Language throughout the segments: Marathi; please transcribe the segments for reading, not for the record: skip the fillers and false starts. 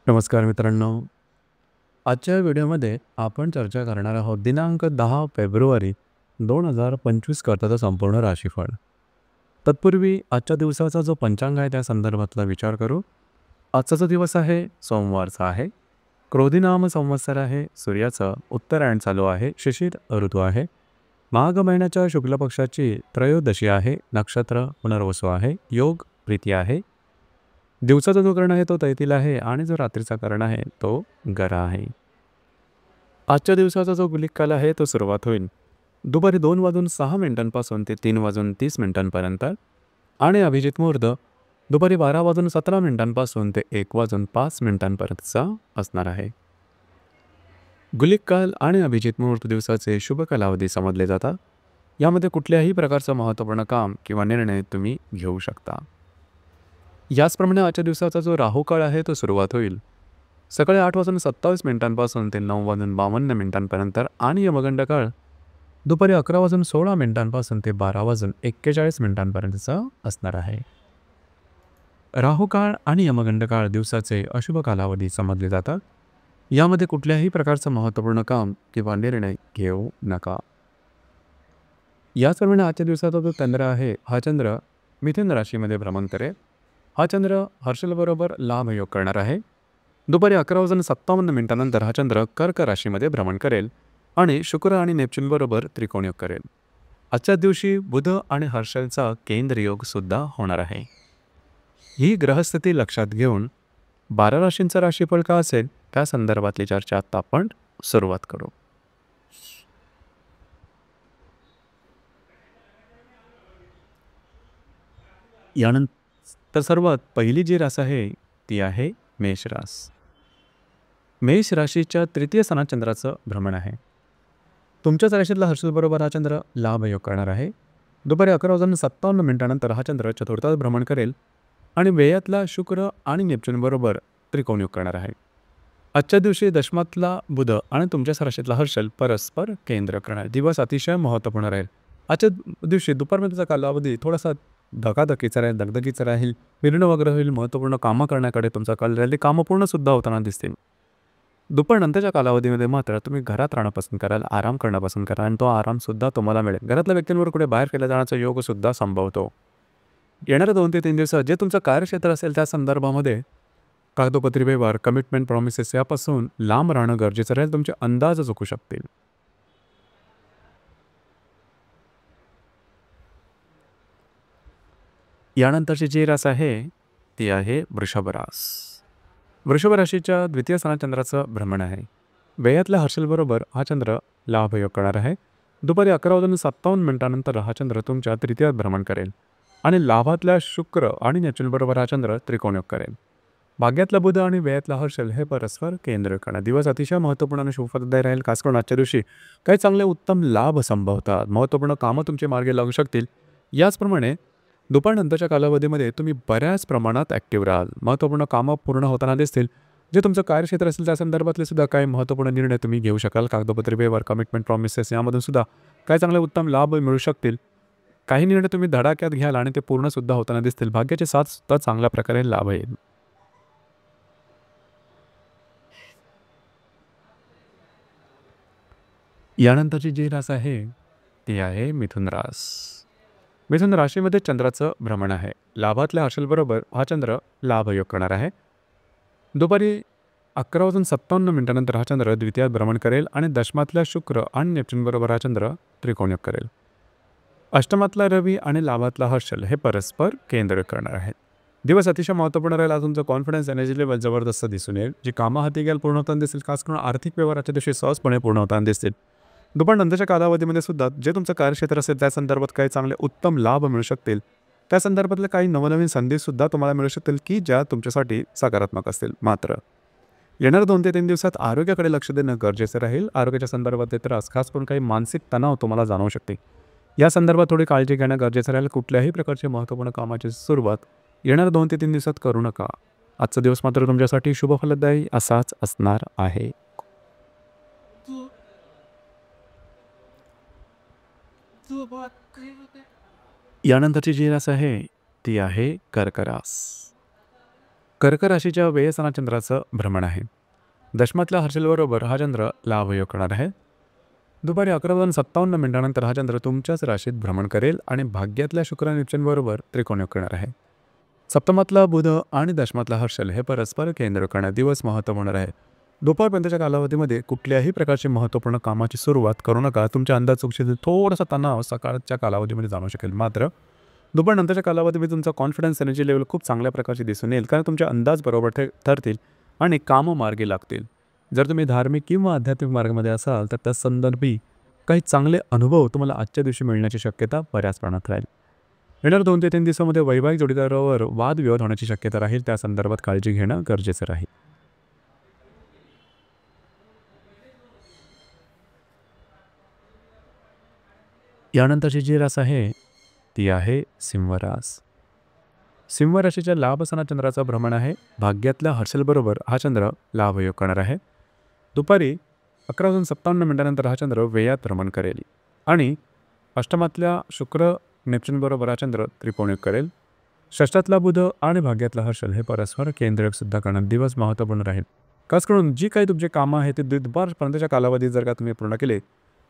नमस्कार मित्रांनो. आजच्या व्हिडिओमध्ये आपण चर्चा करणार आहोत दिनांक 10 फेब्रुवारी 2025 करताचा संपूर्ण राशीफळ. तत्पूर्वी आजच्या दिवसाचा जो पंचांग आहे त्या संदर्भातला विचार करू. आजचा जो दिवस आहे सोमवारचा आहे. क्रोधी नाम संवत्सर आहे. सूर्याचं उत्तरायण चालू आहे. शिशिर ऋतू आहे. माघ महिन्याच्या शुक्ल पक्षाची त्रयोदशी आहे. नक्षत्र पुनर्वसू आहे. योग प्रीती आहे. दिवसाचा जो कर्ण आहे तो तैतील आहे आणि जो रात्रीचा कर्ण आहे तो गरा आहे. आजच्या दिवसाचा जो गुलिक काल आहे तो सुरुवात होईल दुपारी 2:06 ते 3:30 आणि अभिजित मुहूर्त दुपारी 12:17 ते 1:05 असणार आहे. गुलिक काल आणि अभिजित मुहूर्त दिवसाचे शुभ कालावधी समजले जातात. यामध्ये कुठल्याही प्रकारचं महत्त्वपूर्ण काम किंवा निर्णय तुम्ही घेऊ शकता. याचप्रमाणे आजच्या दिवसाचा जो राहुकाळ आहे तो सुरुवात होईल सकाळी 8:27 ते 9:52 आणि यमगंड काळ दुपारी 11:16 ते 12:41 असणार आहे. राहुकाळ आणि यमगंड काळ दिवसाचे अशुभ कालावधी समजले जातात. यामध्ये कुठल्याही प्रकारचं महत्त्वपूर्ण काम किंवा निर्णय घेऊ नका. याचप्रमाणे आजच्या दिवसाचा जो चंद्र आहे हा चंद्र मिथुन राशीमध्ये भ्रमण करेल. हा चंद्र हर्षलबरोबर लाभ योग करणार आहे. दुपारी 11:57 हा चंद्र कर्क राशीमध्ये भ्रमण करेल आणि शुक्र आणि नेपच्यून बरोबर त्रिकोण योग करेल. आजच्या दिवशी बुध आणि हर्षलचा केंद्र योग सुद्धा होणार आहे. ही ग्रहस्थिती लक्षात घेऊन 12 राशींचा राशीफळ का असेल त्या संदर्भातली चर्चा आता आपण सुरुवात करू. यानंतर तर सर्वात पहिली जी रास आहे ती आहे मेष रास. मेष राशीच्या तृतीय स्थानात चंद्राचं भ्रमण आहे. तुमच्याच राशीतला हर्षलबरोबर हा चंद्र लाभ योग करणार आहे. दुपारी 11:57 हा चंद्र चतुर्थात भ्रमण करेल आणि व्ययातला शुक्र आणि नेपच्यून बरोबर त्रिकोण योग करणार आहे. आजच्या दिवशी दशमातला बुध आणि तुमच्याच राशीतला हर्षल परस्पर केंद्र करणार. दिवस अतिशय महत्त्वपूर्ण राहील. आजच्या दिवशी दुपारपर्यंतचा कालावधी थोडासा धकाधकीचा राहील, दगदगीचा राहील, विघ्न वगैरे होईल. महत्त्वपूर्ण कामं करण्याकडे तुमचा कल राहील. ते कामं पूर्णसुद्धा होताना दिसतील. दुपारनंतरच्या कालावधीमध्ये मात्र तुम्ही घरात राहणं पसंत कराल, आराम करणं पसंत कराल आणि तो आरामसुद्धा तुम्हाला मिळेल. घरातल्या व्यक्तींवर कुठे बाहेर केला जाण्याचा योगसुद्धा संभवतो. येणाऱ्या 2 ते 3 दिवसात जे तुमचं कार्यक्षेत्र असेल त्या संदर्भामध्ये कागदोपत्री व्यवहार, कमिटमेंट, प्रॉमिसेस यापासून लांब राहणं गरजेचं राहील. तुमचे अंदाज चुकू शकतील. यानंतरची जी रास आहे ती आहे वृषभ रास. वृषभ राशीच्या द्वितीय स्थानात चंद्राचं भ्रमण आहे. व्ययातल्या हर्षलबरोबर हा चंद्र लाभ योग करणार आहे. दुपारी 11:57 हा चंद्र तुमच्या तृतीयात भ्रमण करेल आणि लाभातल्या शुक्र आणि नेपच्यून बरोबर हा चंद्र त्रिकोण योग करेल. भाग्यातला बुध आणि व्ययातला हर्षल हे परस्पर केंद्र करणार. दिवस अतिशय महत्त्वपूर्ण आणि शुभफलदायी राहील. खास करून आजच्या दिवशी काही चांगले उत्तम लाभ संभवतात. महत्त्वपूर्ण कामं तुमचे मार्गी लागू शकतील. याचप्रमाणे दुपारनंतरच्या कालावधीमध्ये तुम्ही बऱ्याच प्रमाणात ॲक्टिव्ह राहाल. महत्त्वपूर्ण कामं पूर्ण होताना दिसतील. जे तुमचं कार्यक्षेत्र असेल त्या संदर्भातले सुद्धा काही महत्त्वपूर्ण निर्णय तुम्ही घेऊ शकाल. कागदोपत्री व्यवहार, कमिटमेंट, प्रॉमिसेस यामधून सुद्धा काही चांगले उत्तम लाभ मिळू शकतील. काही निर्णय तुम्ही धडाक्यात घ्याल आणि ते पूर्णसुद्धा होताना दिसतील. भाग्याची साथ सुद्धा चांगल्या प्रकारे लाभ येईल. यानंतरची जी रास आहे ती आहे मिथुन रास. मिथुन राशीमध्ये चंद्राचं भ्रमण आहे. लाभातल्या हर्षलबरोबर हा चंद्र लाभ योग करणार आहे. दुपारी 11:57 हा चंद्र द्वितीयात भ्रमण करेल आणि दशमातल्या शुक्र आणि नेपच्यून बरोबर हा चंद्र त्रिकोण योग करेल. अष्टमातला रवी आणि लाभातला हर्षल हे परस्पर केंद्र करणार आहेत. दिवस अतिशय महत्त्वपूर्ण राहील. आज तुमचं कॉन्फिडन्स, एनर्जी लेवल जबरदस्त दिसून येईल. जी कामं हाती घ्याल पूर्ण होताना दिसतील. खास करून आर्थिक व्यवहाराच्या दिवशी सहजपणे पूर्ण होताना दिसतील. दुपारनंतरच्या कालावधीमध्ये सुद्धा जे तुमचं कार्यक्षेत्र असेल त्या संदर्भात काही चांगले उत्तम लाभ मिळू शकतील. त्या संदर्भातले काही नवनवीन संधीसुद्धा तुम्हाला मिळू शकतील की ज्या तुमच्यासाठी सकारात्मक असतील. मात्र येणाऱ्या 2 ते 3 दिवसात आरोग्याकडे लक्ष देणं गरजेचं राहील. आरोग्याच्या संदर्भातले त्रास, खास करून काही मानसिक तणाव तुम्हाला जाणवू शकते. या संदर्भात थोडी काळजी घेणं गरजेचं राहील. कुठल्याही प्रकारची महत्त्वपूर्ण कामाची सुरुवात येणाऱ्या 2 ते 3 दिवसात करू नका. आजचा दिवस मात्र तुमच्यासाठी शुभफलदायी असाच असणार आहे. यानंतरची जी रास आहे ती आहे कर्क रास. कर्क राशीच्या व्ययस्थानात चंद्राचं भ्रमण आहे. दशमातल्या हर्षलबरोबर हा चंद्र लाभयोग करणार आहे. दुपारी 11:57 हा चंद्र तुमच्याच राशीत भ्रमण करेल आणि भाग्यातल्या शुक्र नेपच्यूनबरोबर त्रिकोणयोग करणार आहे. सप्तमातला बुध आणि दशमातला हर्षल हे परस्पर केंद्र करणारे दिवस महत्त्वपूर्ण आहे. दुपारपर्यंतच्या कालावधीमध्ये कुठल्याही प्रकारची महत्त्वपूर्ण कामाची सुरुवात करू नका. तुमच्या अंदाज चुकीचे थोडासा तणाव सकाळच्या कालावधीमध्ये जाणवू शकेल. मात्र दुपारनंतरच्या कालावधीमध्ये तुमचा कॉन्फिडन्स एनर्जी लेवल खूप चांगल्या प्रकारची दिसून येईल, कारण तुमचे अंदाज बरोबर ठरतील आणि कामं मार्गी लागतील. जर तुम्ही धार्मिक किंवा आध्यात्मिक मार्गामध्ये असाल तर त्या संदर्भी काही चांगले अनुभव तुम्हाला आजच्या दिवशी मिळण्याची शक्यता बऱ्याच प्रमाणात राहील. येणाऱ्या 2 ते 3 दिवसामध्ये वैवाहिक जोडीदारावर वादविवाद होण्याची शक्यता राहील. त्या संदर्भात काळजी घेणं गरजेचं राहील. यानंतरची जी रास आहे ती आहे सिंह रास. सिंह राशीच्या लाभस्थानात चंद्राचं भ्रमण आहे. भाग्यातल्या हर्षलबरोबर हा चंद्र लाभयोग करणार आहे. दुपारी 11:57 हा चंद्र व्ययात भ्रमण करेल आणि अष्टमातल्या शुक्र नेपच्यूनबरोबर हा चंद्र त्रिकोणयोग करेल. षष्ठातला बुध आणि भाग्यातला हर्षल हे परस्पर केंद्रयोग सुद्धा करणार दिवस महत्त्वपूर्ण राहील. खास करून जी काही तुमची कामं आहेत ते दुपारपर्यंतच्या कालावधीत जर का तुम्ही पूर्ण केले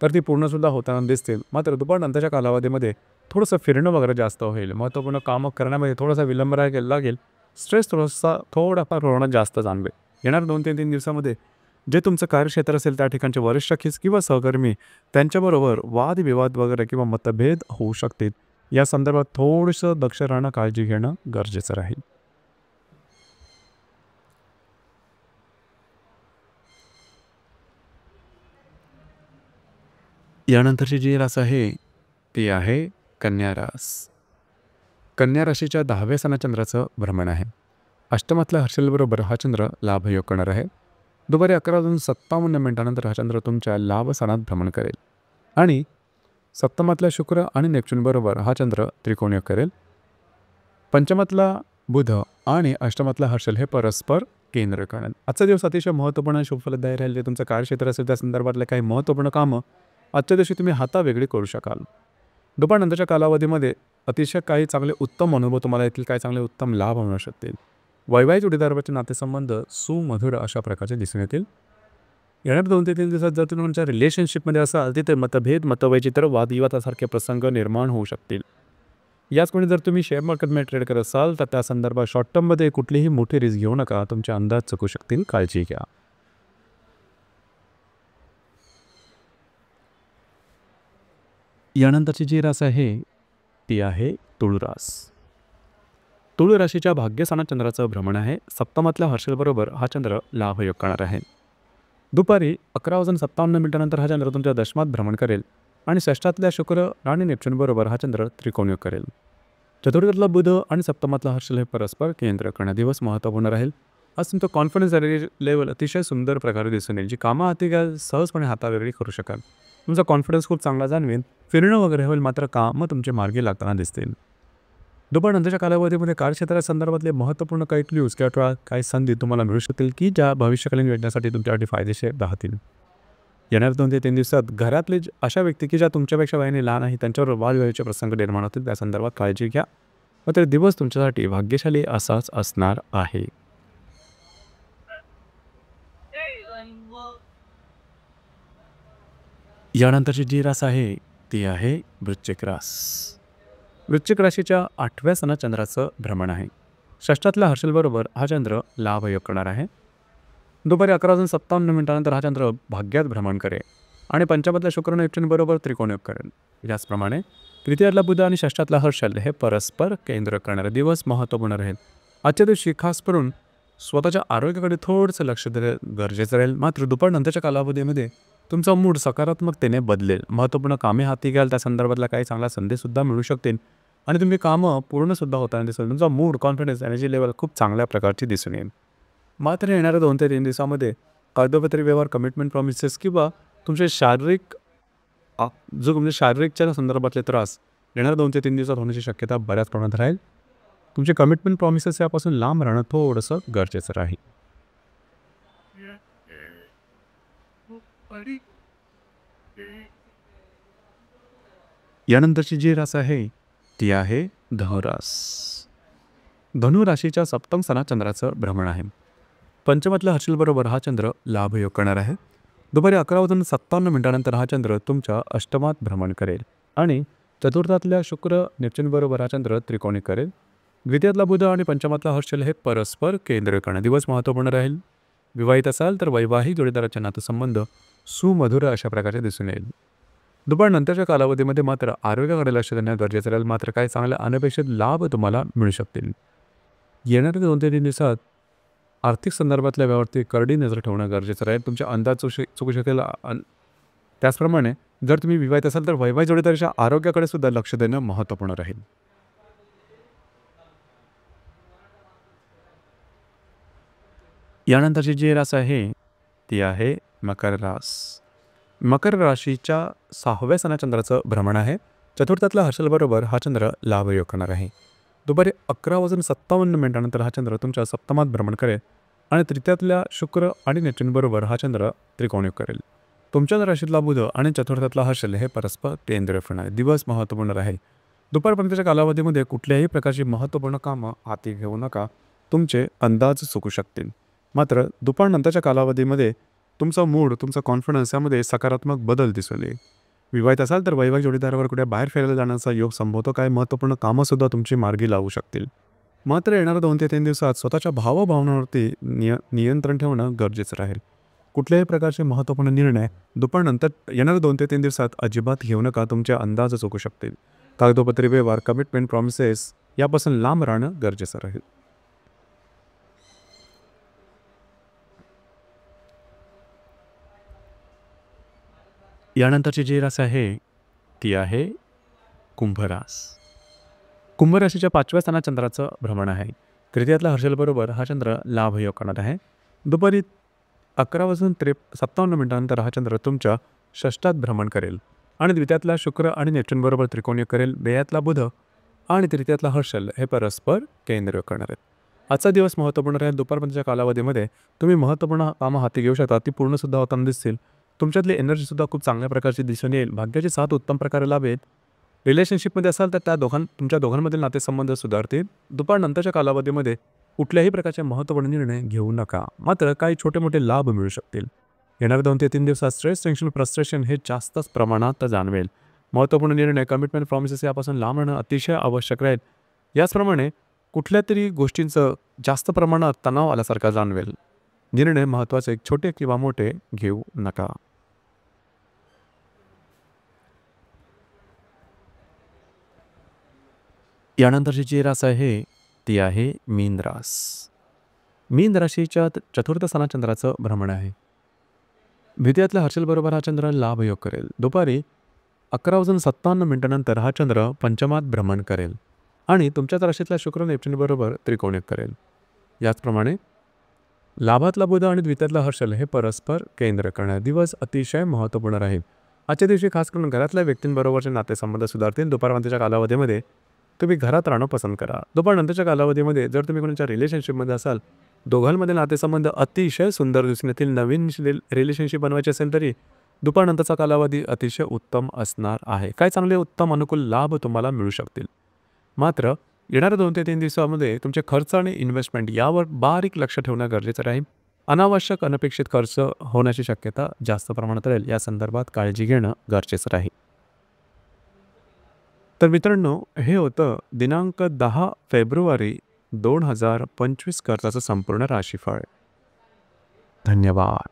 तर ती पूर्णसुद्धा होताना दिसतील. मात्र दुपारनंतरच्या कालावधीमध्ये थोडंसं फिरणं वगैरे जास्त होईल. महत्त्वपूर्ण कामं करण्यामध्ये थोडासा विलंब लागेल. स्ट्रेस थोडाफार प्रमाणात जास्त जाणवेल. येणाऱ्या 2 ते 3 दिवसामध्ये जे तुमचं कार्यक्षेत्र असेल त्या ठिकाणचे वरिष्ठ किंवा सहकर्मी त्यांच्याबरोबर वादविवाद वगैरे किंवा मतभेद होऊ शकतील. या संदर्भात थोडंसं दक्ष राहणं, काळजी घेणं गरजेचं राहील. यानंतरची जी रास आहे ती आहे कन्या रास. कन्या राशीच्या 10व्या स्थानात चंद्राचं भ्रमण आहे. अष्टमातल्या हर्षलबरोबर हा चंद्र लाभयोग करणार आहे. दुपारी 11:57 हा चंद्र तुमच्या लाभस्थानात भ्रमण करेल आणि सप्तमातल्या शुक्र आणि नेपच्यूनबरोबर हा चंद्र त्रिकोणयोग करेल. पंचमातला बुध आणि अष्टमातला हर्षल हे परस्पर केंद्र करणार. आजचा दिवस अतिशय महत्त्वपूर्ण आणि शुभफलदायी राहील. तुमचं कार्यक्षेत्र असेल त्या संदर्भातले काही महत्त्वपूर्ण कामं आजच्या दिवशी तुम्ही हातावेगळी करू शकाल. दुपारनंतरच्या कालावधीमध्ये अतिशय काही चांगले उत्तम अनुभव तुम्हाला येतील, काही चांगले उत्तम लाभ होऊ शकतील. वैवाहिक जोडीदाराचे नातेसंबंध सुमधुर अशा प्रकारचे दिसून येतील. येणाऱ्या 2 ते 3 दिवसात जर तुम्ही तुमच्या रिलेशनशिपमध्ये असाल तिथे मतभेद, मतवैचित्र, वादविवादासारखे प्रसंग निर्माण होऊ शकतील. याच कोणी जर तुम्ही शेअर मार्केटमध्ये ट्रेड करत असाल तर त्या संदर्भात शॉर्ट टर्ममध्ये कुठलीही मोठी रिस्क घेऊ नका. तुमचे अंदाज चुकू शकतील, काळजी घ्या. यानंतरची जी रास आहे ती आहे तुळ रास. तुळ राशीच्या भाग्यस्थानात चंद्राचं भ्रमण आहे. सप्तमातल्या हर्षलबरोबर हा चंद्र लाभयोग करणार आहे. दुपारी 11:57 हा चंद्र तुमच्या दशमात भ्रमण करेल आणि षष्ठातल्या शुक्र आणि नेपच्यूनबरोबर हा चंद्र त्रिकोणयोग करेल. चतुर्थातला बुध आणि सप्तमातला हर्षल हे परस्पर केंद्र करणार दिवस महत्त्वपूर्ण राहील. आज तुमचं कॉन्फिडन्स लेवल अतिशय सुंदर प्रकारे दिसून येईल. जी कामं सहजपणे हातावेगळी करू शकाल. तुमचा कॉन्फिडन्स खूप चांगला जाणवेल. फिरणं वगैरे होईल, मात्र कामं तुमचे मार्गी लागताना दिसतील. दुपारनंतरच्या कालावधीमध्ये कार्यक्षेत्रा संदर्भातले महत्त्वपूर्ण काही क्ल्यूज किंवा काही संधी तुम्हाला मिळू शकतील की ज्या भविष्यकालीन योजनेसाठी तुमच्यासाठी फायदेशीर राहतील. येणाऱ्या 2 ते 3 दिवसात घरातले अशा व्यक्ती की ज्या तुमच्यापेक्षा वयाने लहान आहेत त्यांच्यावर वादविवादाचे प्रसंग निर्माण होतील. त्या संदर्भात काळजी घ्या. मात्र दिवस तुमच्यासाठी भाग्यशाली असाच असणार आहे. यानंतरची जी रास आहे ती आहे वृश्चिक रास. वृश्चिक राशीच्या 8व्या स्थानात चंद्राचं भ्रमण आहे. षष्ठातल्या हर्षलबरोबर हा चंद्र लाभयोग करणार आहे. दुपारी 11:57 हा चंद्र भाग्यात भ्रमण करेल आणि पंचमातल्या शुक्र नेपच्यूनबरोबर त्रिकोणयोग करेल. याचप्रमाणे तृतीयातला बुध आणि षष्ठातला हर्षल हे परस्पर केंद्र करणारे दिवस महत्त्वपूर्ण राहील. आजच्या दिवशी खास करून स्वतःच्या आरोग्याकडे थोडंसं लक्ष देणं गरजेचं राहील. मात्र दुपारनंतरच्या कालावधीमध्ये तुमचा मूड सकारात्मकतेने बदलेल. महत्त्वपूर्ण कामे हाती घ्याल, त्या संदर्भातला काही चांगला संदेशसुद्धा मिळू शकतील आणि तुम्ही कामं पूर्णसुद्धा होताना दिसेल. तुमचा मूड, कॉन्फिडन्स, एनर्जी लेवल खूप चांगल्या प्रकारची दिसून येईल. मात्र येणाऱ्या 2 ते 3 दिवसामध्ये कागदोपत्री व्यवहार, कमिटमेंट, प्रॉमिसेस किंवा तुमचे शारीरिकच्या संदर्भातले त्रास येणाऱ्या 2 ते 3 दिवसात होण्याची शक्यता बऱ्याच प्रमाणात राहील. तुमचे कमिटमेंट, प्रॉमिसेस यापासून लांब राहणं थोडंसं गरजेचं राहील. यानंतरची जी रास आहे ती आहे धनुरास. धनु राशीच्या सप्तम स्थानात चंद्राचं भ्रमण आहे. पंचमातल्या हर्षलबरोबर हा चंद्र लाभयोग करणार आहे. दुपारी 11:57 हा चंद्र तुमच्या अष्टमात भ्रमण करेल आणि चतुर्थातल्या शुक्र नेपच्यूनबरोबर हा चंद्र त्रिकोणी करेल. द्वितीयातला बुध आणि पंचमातला हर्षल हे परस्पर केंद्र करणे दिवस महत्त्वपूर्ण राहील. विवाहित असाल तर वैवाहिक जोडीदाराचे नातेसंबंध सुमधुर अशा प्रकारे दिसून येईल. दुपारनंतरच्या कालावधीमध्ये मात्र आरोग्याकडे लक्ष देणं गरजेचं राहील. मात्र काही चांगले अनपेक्षित लाभ तुम्हाला मिळू शकतील. येणाऱ्या 2 ते 3 दिवसात आर्थिक संदर्भातल्या व्यवहारावरती करडी नजर ठेवणं गरजेचं राहील. तुमचे अंदाज चुकू शकेल. त्याचप्रमाणे जर तुम्ही विवाहित असाल तर वैवाहिक जोडीदाराच्या आरोग्याकडे सुद्धा लक्ष देणं महत्त्वपूर्ण राहील. यानंतरची जी रास आहे ती आहे मकर रास. मकर राशीच्या 6व्या स्थानात चंद्राचं भ्रमण आहे. चतुर्थातल्या हर्षलबरोबर हा चंद्र लाभयोग करणार आहे. दुपारी 11:57 हा चंद्र तुमच्या सप्तमात भ्रमण करेल आणि तृतीयातल्या शुक्र आणि नेपच्यूनबरोबर हा चंद्र त्रिकोणी करेल. तुमच्या राशीतला बुध आणि चतुर्थातला हर्षल हे परस्पर केंद्र करणार दिवस महत्त्वपूर्ण राहील. दुपारपर्यंतच्या कालावधीमध्ये कुठल्याही प्रकारची महत्त्वपूर्ण कामं हाती घेऊ नका. तुमचे अंदाज चुकू शकतील. मात्र दुपारनंतरच्या कालावधीमध्ये तुमचा मूड, तुमचा कॉन्फिडन्स यामध्ये सकारात्मक बदल दिसून येईल. विवाहित असाल तर वैवाहिक जोडीदारावर कुठे बाहेर फिरायला जाण्याचा योग संभवतो. काही महत्त्वपूर्ण कामंसुद्धा तुमची मार्गी लावू शकतील. मात्र येणाऱ्या 2 ते 3 दिवसात स्वतःच्या भावभावनांवरती नियंत्रण ठेवणं गरजेचं राहील. कुठल्याही प्रकारचे महत्त्वपूर्ण निर्णय दुपारनंतर येणाऱ्या 2 ते 3 दिवसात अजिबात घेऊ नका. तुमचे अंदाज चुकू शकतील. कागदोपत्री व्यवहार, कमिटमेंट, प्रॉमिसेस यापासून लांब राहणं गरजेचं राहील. यानंतरची जी रास आहे ती आहे कुंभ रास. कुंभ राशीच्या 5व्या स्थानात चंद्राचं भ्रमण आहे. तृतीयातल्या हर्षलबरोबर हा चंद्र लाभयोग करणार आहे. दुपारी 11:57 हा चंद्र तुमच्या षष्ठात भ्रमण करेल आणि द्वितीयातला शुक्र आणि नेपच्यूनबरोबर त्रिकोणी करेल. बेयातला बुध आणि तृतीयातला हर्षल हे परस्पर केंद्र करणार आहेत. आजचा दिवस महत्त्वपूर्ण राहील. दुपारपर्यंतच्या कालावधीमध्ये तुम्ही महत्त्वपूर्ण कामं हाती घेऊ शकता. ती पूर्णसुद्धा होताना दिसतील. तुमच्यातली एनर्जीसुद्धा खूप चांगल्या प्रकारची दिसून येईल. भाग्याची साथ उत्तम प्रकारे लाभेल. रिलेशनशिपमध्ये असाल तर तुमच्या दोघांमधील नातेसंबंध सुधारतील. दुपारनंतरच्या कालावधीमध्ये कुठल्याही प्रकारचे महत्त्वपूर्ण निर्णय घेऊ नका. मात्र काही छोटे मोठे लाभ मिळू शकतील. येणाऱ्या 2 ते 3 दिवसात स्ट्रेस, टेन्शन, फ्रस्ट्रेशन हे जास्तच प्रमाणात जाणवेल. महत्त्वपूर्ण निर्णय, कमिटमेंट, प्रॉमिसेस यापासून लांब राहणं अतिशय आवश्यक राहील. याचप्रमाणे कुठल्या तरी गोष्टींचं जास्त प्रमाणात तणाव आल्यासारखा जाणवेल. निर्णय महत्त्वाचे छोटे किंवा मोठे घेऊ नका. यानंतरची जी रास आहे ती आहे मीन रास. मीन राशीच्या चतुर्थ स्थानात चंद्राचं भ्रमण आहे. द्वितीयातल्या हर्षलबरोबर हा चंद्र लाभयोग करेल. दुपारी 11:57 हा चंद्र पंचमात भ्रमण करेल आणि तुमच्याच राशीतल्या शुक्र नेपच्यूनबरोबर त्रिकोणी करेल. याचप्रमाणे लाभातला बुध आणि द्वितीयातला हर्षल हे परस्पर केंद्र करणार दिवस अतिशय महत्त्वपूर्ण राहील. आजच्या दिवशी खास करून घरातल्या व्यक्तींबरोबरचे नातेसंबंध सुधारतील. दुपारनंतरच्या कालावधीमध्ये तुम्ही घरात राहणं पसंत करा. दुपारनंतरच्या कालावधीमध्ये जर तुम्ही कोणाच्या रिलेशनशिपमध्ये असाल, दोघांमध्ये नातेसंबंध अतिशय सुंदर दिसून येतील. नवीन रिलेशनशिप बनवायची असेल तरी दुपारनंतरचा कालावधी अतिशय उत्तम असणार आहे. काय चांगले उत्तम अनुकूल लाभ तुम्हाला मिळू शकतील. मात्र येणाऱ्या 2 ते 3 दिवसामध्ये तुमचे खर्च आणि इन्व्हेस्टमेंट यावर बारीक लक्ष ठेवणं गरजेचं राहील. अनावश्यक अनपेक्षित खर्च होण्याची शक्यता जास्त प्रमाणात राहील. या संदर्भात काळजी घेणं गरजेचं राहील. तर मित्रांनो, हे होतं दिनांक 10 फेब्रुवारी 2025 करताचं संपूर्ण राशीफळ. धन्यवाद.